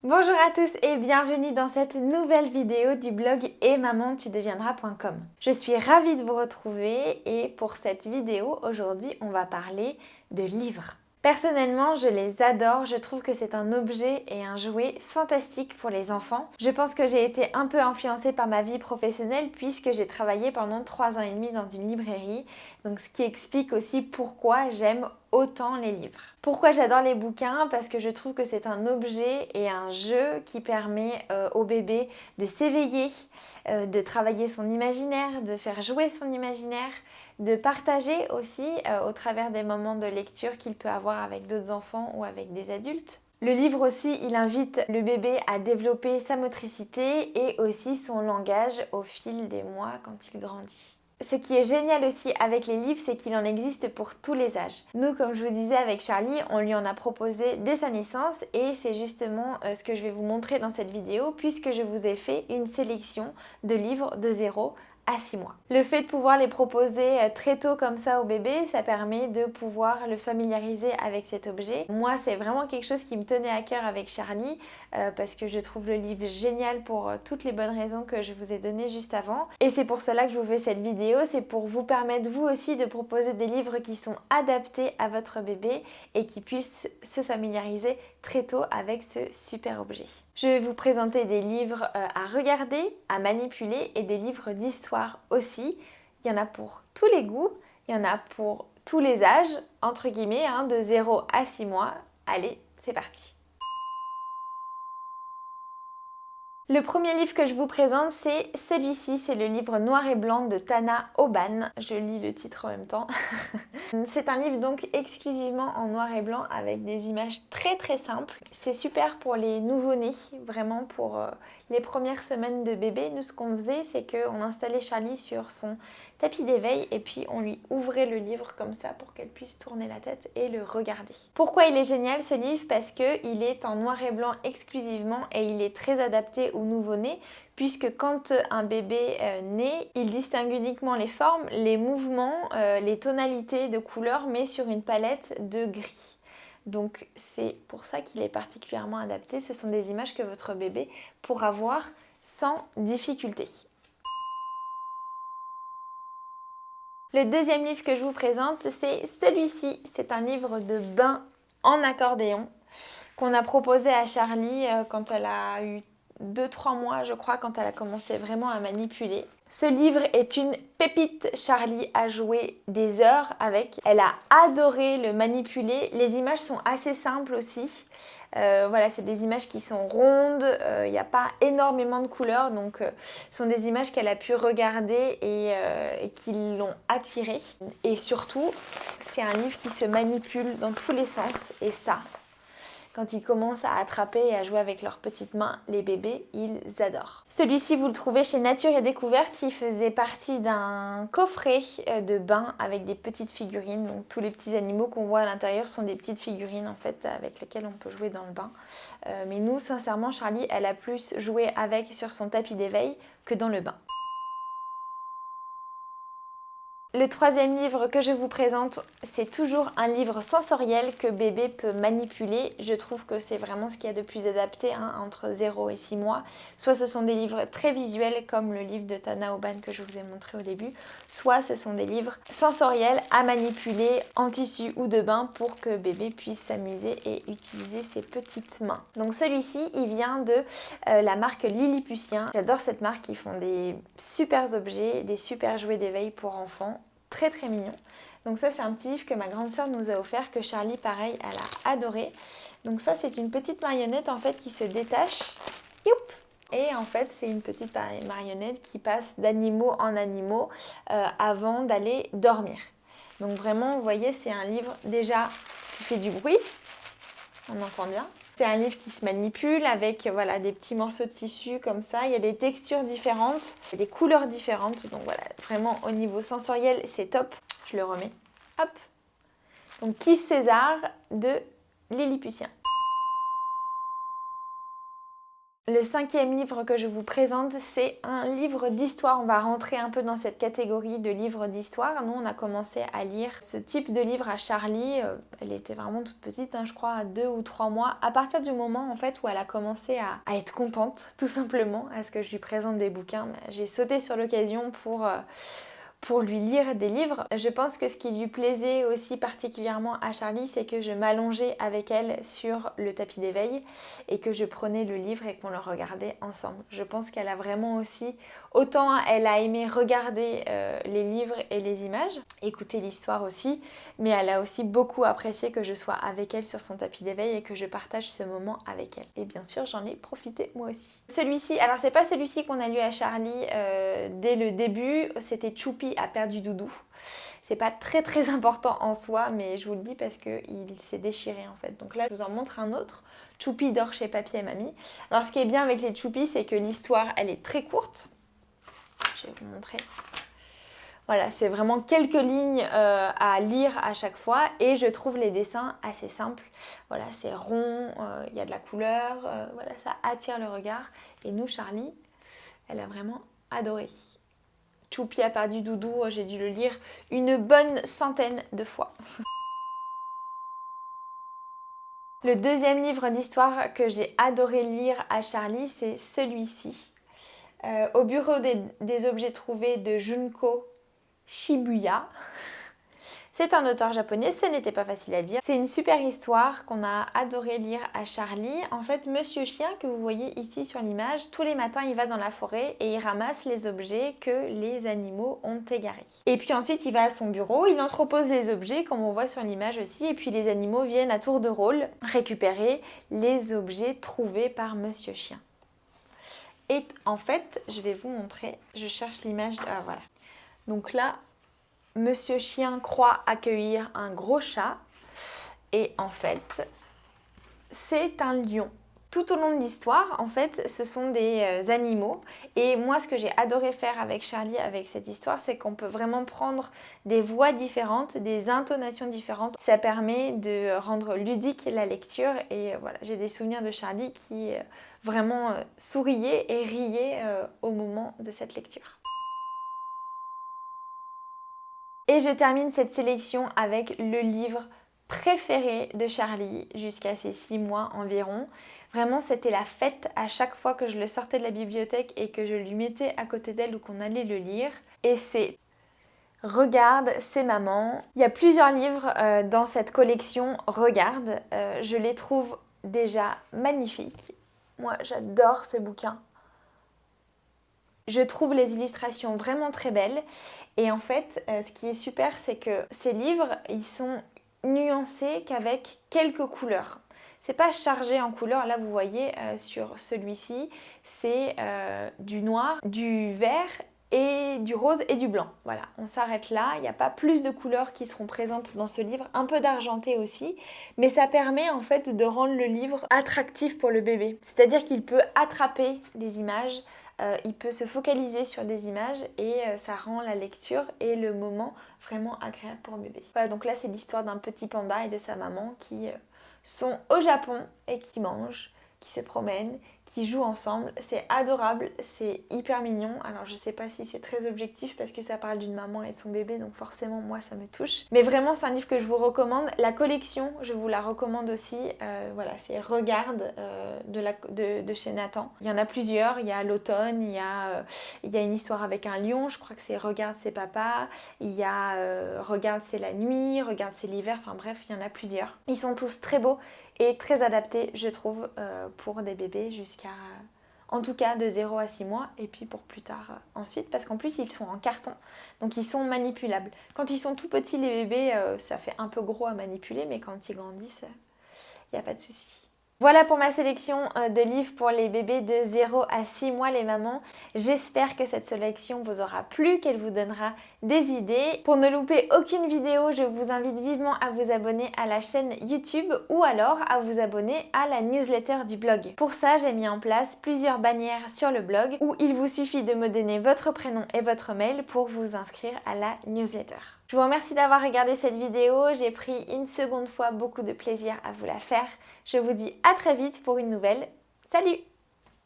Bonjour à tous et bienvenue dans cette nouvelle vidéo du blog etmamantudeviendras.com. Je suis ravie de vous retrouver et pour cette vidéo, aujourd'hui, on va parler de livres. Personnellement, je les adore, je trouve que c'est un objet et un jouet fantastique pour les enfants. Je pense que j'ai été un peu influencée par ma vie professionnelle puisque j'ai travaillé pendant 3 ans et demi dans une librairie, donc ce qui explique aussi pourquoi j'aime autant les livres. Pourquoi j'adore les bouquins? Parce que je trouve que c'est un objet et un jeu qui permet au bébé de s'éveiller, de travailler son imaginaire, de faire jouer son imaginaire, de partager aussi au travers des moments de lecture qu'il peut avoir avec d'autres enfants ou avec des adultes. Le livre aussi, il invite le bébé à développer sa motricité et aussi son langage au fil des mois quand il grandit. Ce qui est génial aussi avec les livres, c'est qu'il en existe pour tous les âges. Nous, comme je vous disais avec Charlie, on lui en a proposé dès sa naissance et c'est justement ce que je vais vous montrer dans cette vidéo puisque je vous ai fait une sélection de livres de 0 à 6 mois. Le fait de pouvoir les proposer très tôt comme ça au bébé, ça permet de pouvoir le familiariser avec cet objet. Moi, c'est vraiment quelque chose qui me tenait à cœur avec Charlie parce que je trouve le livre génial pour toutes les bonnes raisons que je vous ai données juste avant. Et c'est pour cela que je vous fais cette vidéo, c'est pour vous permettre vous aussi de proposer des livres qui sont adaptés à votre bébé et qui puissent se familiariser très tôt avec ce super objet. Je vais vous présenter des livres à regarder, à manipuler et des livres d'histoire aussi. Il y en a pour tous les goûts, il y en a pour tous les âges, entre guillemets, de 0 à 6 mois. Allez, c'est parti! Le premier livre que je vous présente, c'est celui-ci, c'est le livre Noir et Blanc de Tana Oban. Je lis le titre en même temps. C'est un livre donc exclusivement en noir et blanc avec des images très simples. C'est super pour les nouveau-nés, vraiment pour les premières semaines de bébé. Nous, ce qu'on faisait, c'est qu'on installait Charlie sur son tapis d'éveil et puis on lui ouvrait le livre comme ça pour qu'elle puisse tourner la tête et le regarder. Pourquoi il est génial ce livre? Parce qu'il est en noir et blanc exclusivement et il est très adapté aux nouveau-nés puisque quand un bébé naît, il distingue uniquement les formes, les mouvements, les tonalités de couleurs mais sur une palette de gris. Donc c'est pour ça qu'il est particulièrement adapté. Ce sont des images que votre bébé pourra voir sans difficulté. Le deuxième livre que je vous présente, c'est celui-ci. C'est un livre de bain en accordéon qu'on a proposé à Charlie quand elle a eu 2-3 mois, je crois, quand elle a commencé vraiment à manipuler. Ce livre est une pépite. Charlie a joué des heures avec. Elle a adoré le manipuler. Les images sont assez simples aussi. Voilà, c'est des images qui sont rondes, il n'y a pas énormément de couleurs, donc ce sont des images qu'elle a pu regarder et qui l'ont attirée. Et surtout, c'est un livre qui se manipule dans tous les sens, et ça, quand ils commencent à attraper et à jouer avec leurs petites mains, les bébés, ils adorent. Celui-ci, vous le trouvez chez Nature et Découverte. Il faisait partie d'un coffret de bain avec des petites figurines. Donc tous les petits animaux qu'on voit à l'intérieur sont des petites figurines en fait avec lesquelles on peut jouer dans le bain. Mais nous, sincèrement, Charlie, elle a plus joué avec sur son tapis d'éveil que dans le bain. Le troisième livre que je vous présente, c'est toujours un livre sensoriel que bébé peut manipuler. Je trouve que c'est vraiment ce qu'il y a de plus adapté entre 0 et 6 mois. Soit ce sont des livres très visuels comme le livre de Tana Oban que je vous ai montré au début, soit ce sont des livres sensoriels à manipuler en tissu ou de bain pour que bébé puisse s'amuser et utiliser ses petites mains. Donc celui-ci, il vient de la marque Lilliputien. J'adore cette marque, ils font des super objets, des super jouets d'éveil pour enfants. Très mignon. Donc ça c'est un petit livre que ma grande sœur nous a offert, que Charlie pareil elle a adoré. Donc ça c'est une petite marionnette en fait qui se détache. Youp! Et en fait c'est une petite marionnette qui passe d'animaux en animaux avant d'aller dormir. Donc vraiment vous voyez c'est un livre déjà qui fait du bruit, on entend bien. C'est un livre qui se manipule avec voilà, des petits morceaux de tissu comme ça. Il y a des textures différentes, il y a des couleurs différentes. Donc voilà, vraiment au niveau sensoriel, c'est top. Je le remets. Hop. Donc Kiss César de Lilliputien. Le 5e livre que je vous présente, c'est un livre d'histoire. On va rentrer un peu dans cette catégorie de livres d'histoire. Nous, on a commencé à lire ce type de livre à Charlie. Elle était vraiment toute petite, hein, je crois, à 2 ou 3 mois. À partir du moment en fait où elle a commencé à être contente, tout simplement, à ce que je lui présente des bouquins, j'ai sauté sur l'occasion pour lui lire des livres. Je pense que ce qui lui plaisait aussi particulièrement à Charlie, c'est que je m'allongeais avec elle sur le tapis d'éveil et que je prenais le livre et qu'on le regardait ensemble. Je pense qu'elle a vraiment aussi, autant elle a aimé regarder les livres et les images, écouter l'histoire aussi, mais elle a aussi beaucoup apprécié que je sois avec elle sur son tapis d'éveil et que je partage ce moment avec elle. Et bien sûr, j'en ai profité moi aussi. Celui-ci, alors c'est pas celui-ci qu'on a lu à Charlie dès le début, c'était Choupi a perdu Doudou. C'est pas très important en soi, mais je vous le dis parce qu'il s'est déchiré en fait. Donc là, je vous en montre un autre. Choupi dort chez papy et mamie. Alors ce qui est bien avec les Choupis, c'est que l'histoire, elle est très courte. Je vais vous montrer. Voilà, c'est vraiment quelques lignes à lire à chaque fois et je trouve les dessins assez simples. Voilà, c'est rond, il y a de la couleur, voilà, ça attire le regard. Et nous, Charlie, elle a vraiment adoré. Choupi a perdu Doudou, j'ai dû le lire une bonne centaine de fois. Le deuxième livre d'histoire que j'ai adoré lire à Charlie, c'est celui-ci. Au bureau des objets trouvés de Junko Shibuya. C'est un auteur japonais, ce n'était pas facile à dire. C'est une super histoire qu'on a adoré lire à Charlie. En fait, Monsieur Chien, que vous voyez ici sur l'image, tous les matins, il va dans la forêt et il ramasse les objets que les animaux ont égarés. Et puis ensuite, il va à son bureau, il entrepose les objets, comme on voit sur l'image aussi, et puis les animaux viennent à tour de rôle récupérer les objets trouvés par Monsieur Chien. Et en fait, je vais vous montrer, je cherche l'image, voilà. Donc là, Monsieur Chien croit accueillir un gros chat et en fait, c'est un lion. Tout au long de l'histoire, en fait, ce sont des animaux. Et moi, ce que j'ai adoré faire avec Charlie, avec cette histoire, c'est qu'on peut vraiment prendre des voix différentes, des intonations différentes. Ça permet de rendre ludique la lecture. Et voilà, j'ai des souvenirs de Charlie qui vraiment souriait et riait au moment de cette lecture. Et je termine cette sélection avec le livre préféré de Charlie jusqu'à ses 6 mois environ. Vraiment, c'était la fête à chaque fois que je le sortais de la bibliothèque et que je lui mettais à côté d'elle ou qu'on allait le lire. Et c'est Regarde, c'est maman. Il y a plusieurs livres dans cette collection Regarde. Je les trouve déjà magnifiques. Moi, j'adore ces bouquins. Je trouve les illustrations vraiment très belles et en fait ce qui est super c'est que ces livres ils sont nuancés qu'avec quelques couleurs. C'est pas chargé en couleurs, là vous voyez sur celui-ci c'est du noir, du vert et du rose et du blanc. Voilà, on s'arrête là, il n'y a pas plus de couleurs qui seront présentes dans ce livre, un peu d'argenté aussi, mais ça permet en fait de rendre le livre attractif pour le bébé. C'est-à-dire qu'il peut attraper les images, il peut se focaliser sur des images et ça rend la lecture et le moment vraiment agréable pour bébé. Voilà, donc là c'est l'histoire d'un petit panda et de sa maman qui sont au Japon et qui mangent, qui se promènent, qui jouent ensemble. C'est adorable, c'est hyper mignon. Alors je sais pas si c'est très objectif parce que ça parle d'une maman et de son bébé, donc forcément moi ça me touche. Mais vraiment c'est un livre que je vous recommande. La collection, je vous la recommande aussi. Voilà, c'est Regarde de chez Nathan. Il y en a plusieurs, il y a l'automne, il y a une histoire avec un lion, je crois que c'est Regarde c'est papa. Il y a Regarde c'est la nuit, Regarde c'est l'hiver, enfin bref, il y en a plusieurs. Ils sont tous très beaux et très adaptés je trouve pour des bébés jusqu'à en tout cas de 0 à 6 mois et puis pour plus tard ensuite parce qu'en plus ils sont en carton donc ils sont manipulables. Quand ils sont tout petits les bébés ça fait un peu gros à manipuler mais quand ils grandissent il n'y a pas de souci. Voilà pour ma sélection de livres pour les bébés de 0 à 6 mois les mamans. J'espère que cette sélection vous aura plu, qu'elle vous donnera des idées. Pour ne louper aucune vidéo, je vous invite vivement à vous abonner à la chaîne YouTube ou alors à vous abonner à la newsletter du blog. Pour ça, j'ai mis en place plusieurs bannières sur le blog où il vous suffit de me donner votre prénom et votre mail pour vous inscrire à la newsletter. Je vous remercie d'avoir regardé cette vidéo, j'ai pris une seconde fois beaucoup de plaisir à vous la faire. Je vous dis à très vite pour une nouvelle. Salut!